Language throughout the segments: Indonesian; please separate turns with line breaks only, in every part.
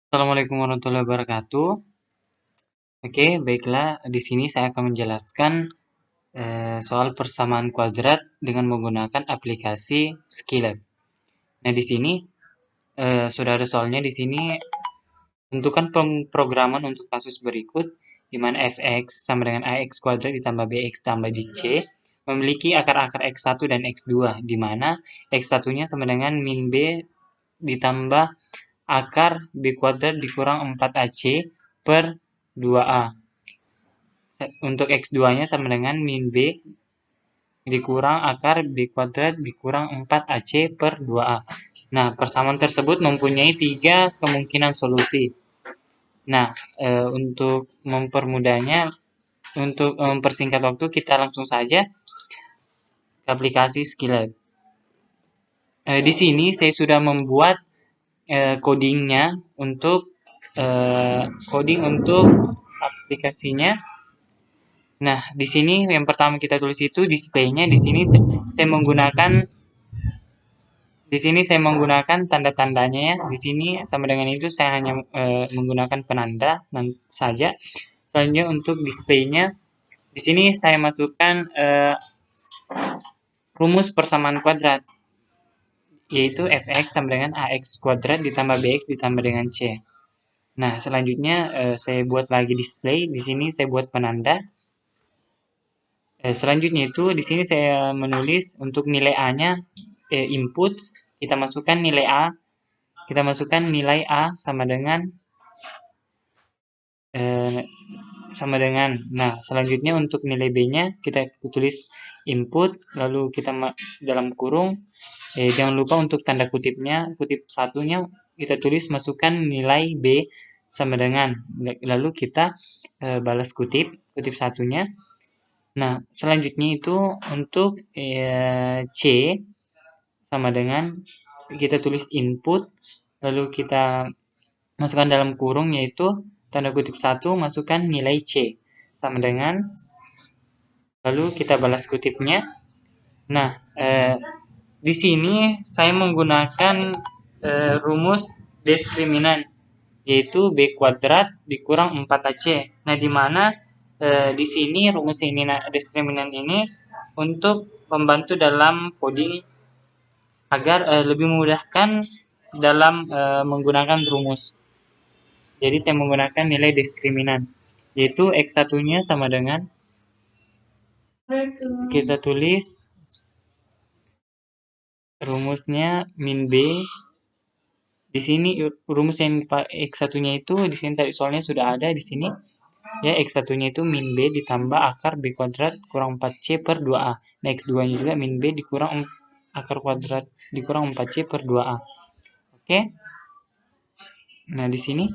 Assalamualaikum warahmatullahi wabarakatuh. Oke, baiklah. Di sini saya akan menjelaskan soal persamaan kuadrat dengan menggunakan aplikasi Skillab. Nah, di sini sudah ada soalnya di sini. Tentukan pemrograman untuk kasus berikut, di mana fx sama dengan ax kuadrat ditambah bx tambah c memiliki akar-akar x1 dan x2, di mana x1-nya sama dengan min b ditambah akar b kuadrat dikurang 4ac per 2a. Untuk x2-nya sama dengan min b dikurang akar b kuadrat dikurang 4ac per 2a. Nah, persamaan tersebut mempunyai 3 kemungkinan solusi. Nah, untuk mempermudahnya, untuk mempersingkat waktu, kita langsung saja ke aplikasi Skillab. Di sini saya sudah membuat codingnya untuk coding untuk aplikasinya. Nah, di sini yang pertama kita tulis itu display-nya. Di sini saya menggunakan tanda-tandanya ya. Di sini sama dengan itu saya hanya menggunakan penanda saja. Selanjutnya untuk display-nya, di sini saya masukkan rumus persamaan kuadrat, yaitu fx sama dengan ax kuadrat ditambah bx ditambah dengan c. Nah, selanjutnya saya buat lagi display. Di sini saya buat penanda. Selanjutnya itu di sini saya menulis untuk nilai a-nya input, kita masukkan nilai a, sama dengan nah, selanjutnya untuk nilai b-nya kita tulis input, lalu kita dalam kurung, jangan lupa untuk tanda kutipnya, kutip satunya kita tulis masukkan nilai b sama dengan, lalu kita balas kutip satunya. Nah, selanjutnya itu untuk c sama dengan kita tulis input, lalu kita masukkan dalam kurung, yaitu tanda kutip 1 masukkan nilai c sama dengan, lalu kita balas kutipnya. Nah, di sini saya menggunakan rumus diskriminan, yaitu b kuadrat dikurang 4ac. Nah, di mana di sini rumus ini, diskriminan ini untuk membantu dalam coding agar lebih memudahkan dalam menggunakan rumus. Jadi saya menggunakan nilai diskriminan, yaitu x1-nya sama dengan, kita tulis rumusnya min b. Di sini rumus yang x1-nya itu di sini tadi soalnya sudah ada di sini. Ya, x1-nya itu min b ditambah akar b kuadrat kurang 4c per 2a. Nah, x2-nya juga min b dikurang akar kuadrat dikurang 4c per 2a. Oke. Nah, di sini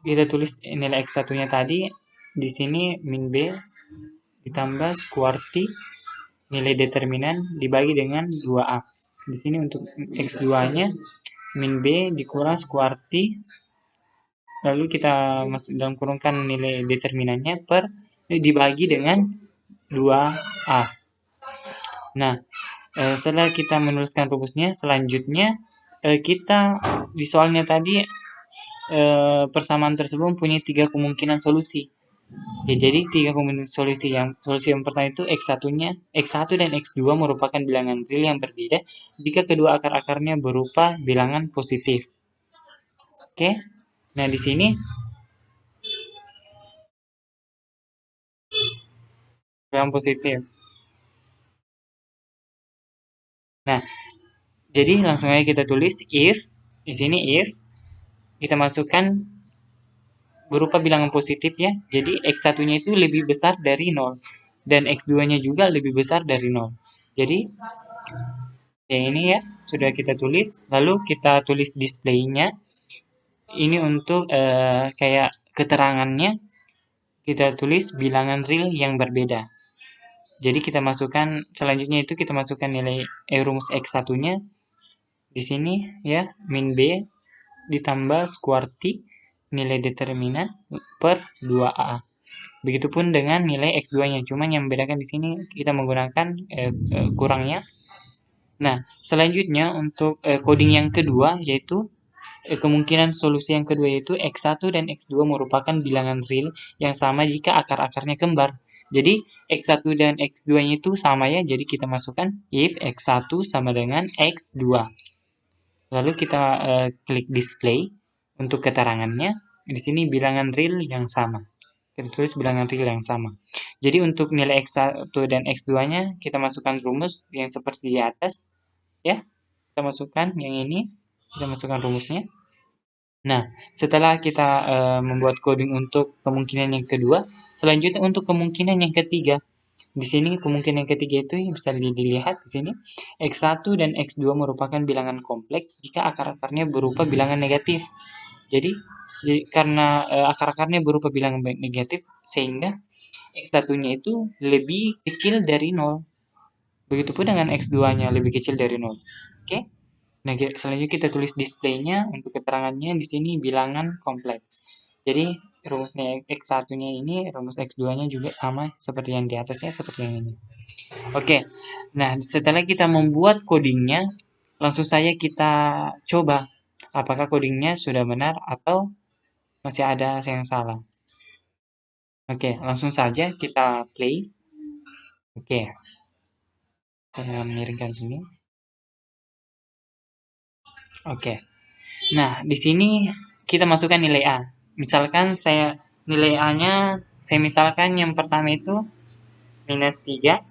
kita tulis nilai x1-nya tadi, di sini min b ditambah squarti nilai determinan dibagi dengan 2a. Di sini untuk x2-nya min b dikurang squarti, lalu kita masuk dalam kurungkan nilai determinannya per dibagi dengan 2a. Nah, setelah kita menuliskan rumusnya, selanjutnya kita di soalnya tadi persamaan tersebut mempunyai 3 kemungkinan solusi. Ya, jadi 3 kemungkinan solusi yang pertama itu x1 dan x2 merupakan bilangan real yang berbeda jika kedua akar-akarnya berupa bilangan positif. Oke. Nah, di sini bilangan positif. Nah, jadi langsung aja kita tulis if, di sini if kita masukkan berupa bilangan positif ya. Jadi x1-nya itu lebih besar dari 0 dan x2-nya juga lebih besar dari 0. Jadi yang ini ya sudah kita tulis, lalu kita tulis display-nya. Ini untuk kayak keterangannya kita tulis bilangan real yang berbeda. Jadi kita masukkan selanjutnya itu kita masukkan nilai rumus x1-nya di sini ya, min b ditambah squarti nilai determinan per 2a. Begitupun dengan nilai x2-nya, cuman yang membedakan di sini kita menggunakan kurangnya. Nah, selanjutnya untuk coding yang kedua, yaitu kemungkinan solusi yang kedua yaitu X1 dan X2 merupakan bilangan real yang sama jika akar-akarnya kembar. Jadi X1 dan X2-nya itu sama ya, jadi kita masukkan if X1 sama dengan X2. Lalu kita klik display untuk keterangannya. Di sini bilangan real yang sama. Kita tulis bilangan real yang sama. Jadi untuk nilai X1 dan X2-nya kita masukkan rumus yang seperti di atas ya. Kita masukkan yang ini, kita masukkan rumusnya. Nah, setelah kita membuat coding untuk kemungkinan yang kedua, selanjutnya untuk kemungkinan yang ketiga. Di sini kemungkinan yang ketiga itu bisa dilihat di sini. X1 dan X2 merupakan bilangan kompleks jika akar-akarnya berupa bilangan negatif. Jadi karena akar-akarnya berupa bilangan negatif, sehingga X1-nya itu lebih kecil dari 0. Begitupun dengan X2-nya lebih kecil dari 0. Oke? Nah, selanjutnya kita tulis displaynya untuk keterangannya di sini bilangan kompleks. Jadi rumusnya X1-nya ini, rumus X2-nya juga sama seperti yang di atasnya, seperti yang ini. Oke, nah setelah kita membuat codingnya, langsung saja kita coba apakah codingnya sudah benar atau masih ada yang salah. Oke, langsung saja kita play. Oke, saya miringkan sini. Oke. Nah, di sini kita masukkan nilai A. Misalkan nilai A-nya saya misalkan yang pertama itu -3.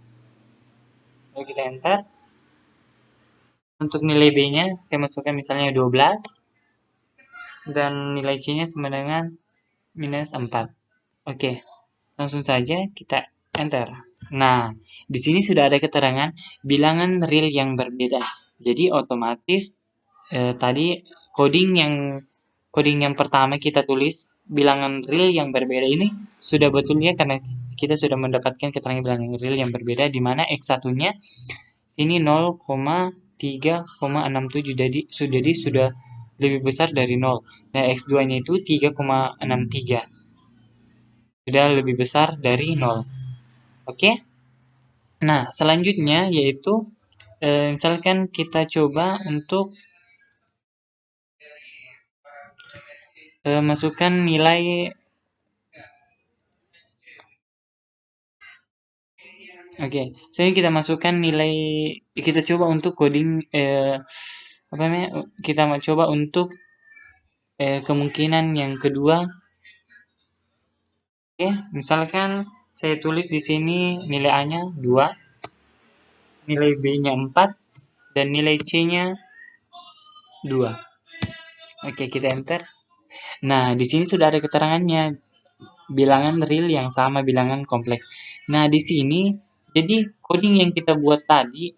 Lalu kita enter. Untuk nilai B-nya saya masukkan misalnya 12 dan nilai C-nya sama dengan -4. Oke. Langsung saja kita enter. Nah, di sini sudah ada keterangan bilangan real yang berbeda. Jadi otomatis tadi coding yang pertama kita tulis bilangan real yang berbeda ini sudah betulnya karena kita sudah mendapatkan keterangan bilangan real yang berbeda di mana X1-nya ini 0,3,67 jadi sudah lebih besar dari 0. Nah, X2-nya itu 3,63. Sudah lebih besar dari 0. Oke? Nah, selanjutnya yaitu misalkan kita coba untuk masukkan nilai Oke, selanjutnya kita masukkan nilai kita coba untuk coding apa namanya? Kita mau coba untuk kemungkinan yang kedua. Oke, misalkan saya tulis di sini nilai A-nya 2, nilai B-nya 4 dan nilai C-nya 2. Oke, kita enter. Nah, di sini sudah ada keterangannya. Bilangan real yang sama, bilangan kompleks. Nah, di sini jadi coding yang kita buat tadi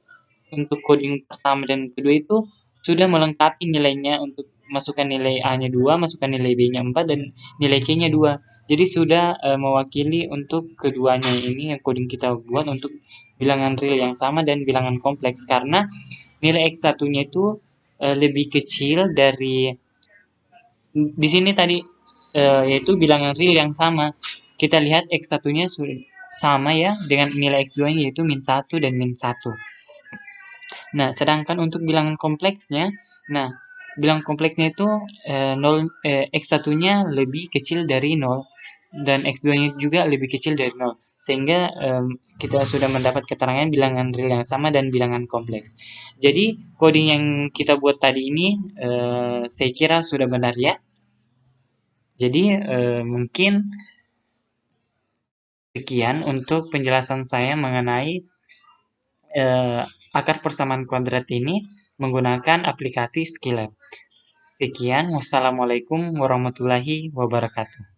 untuk coding pertama dan kedua itu sudah melengkapi nilainya untuk masukkan nilai A-nya 2, masukkan nilai B-nya 4 dan nilai C-nya 2. Jadi sudah mewakili untuk keduanya ini yang coding kita buat untuk bilangan real yang sama dan bilangan kompleks karena nilai X1-nya itu lebih kecil dari di sini tadi yaitu bilangan real yang sama. Kita lihat X1-nya sama ya dengan nilai X2-nya yaitu -1 dan -1. Nah, sedangkan untuk bilangan kompleksnya, nah, bilangan kompleksnya itu 0 X1-nya lebih kecil dari 0 dan X2-nya juga lebih kecil dari 0. Sehingga kita sudah mendapat keterangan bilangan real yang sama dan bilangan kompleks. Jadi, coding yang kita buat tadi ini saya kira sudah benar ya. Jadi, mungkin sekian untuk penjelasan saya mengenai akar persamaan kuadrat ini menggunakan aplikasi Skillab. Sekian, wassalamualaikum warahmatullahi wabarakatuh.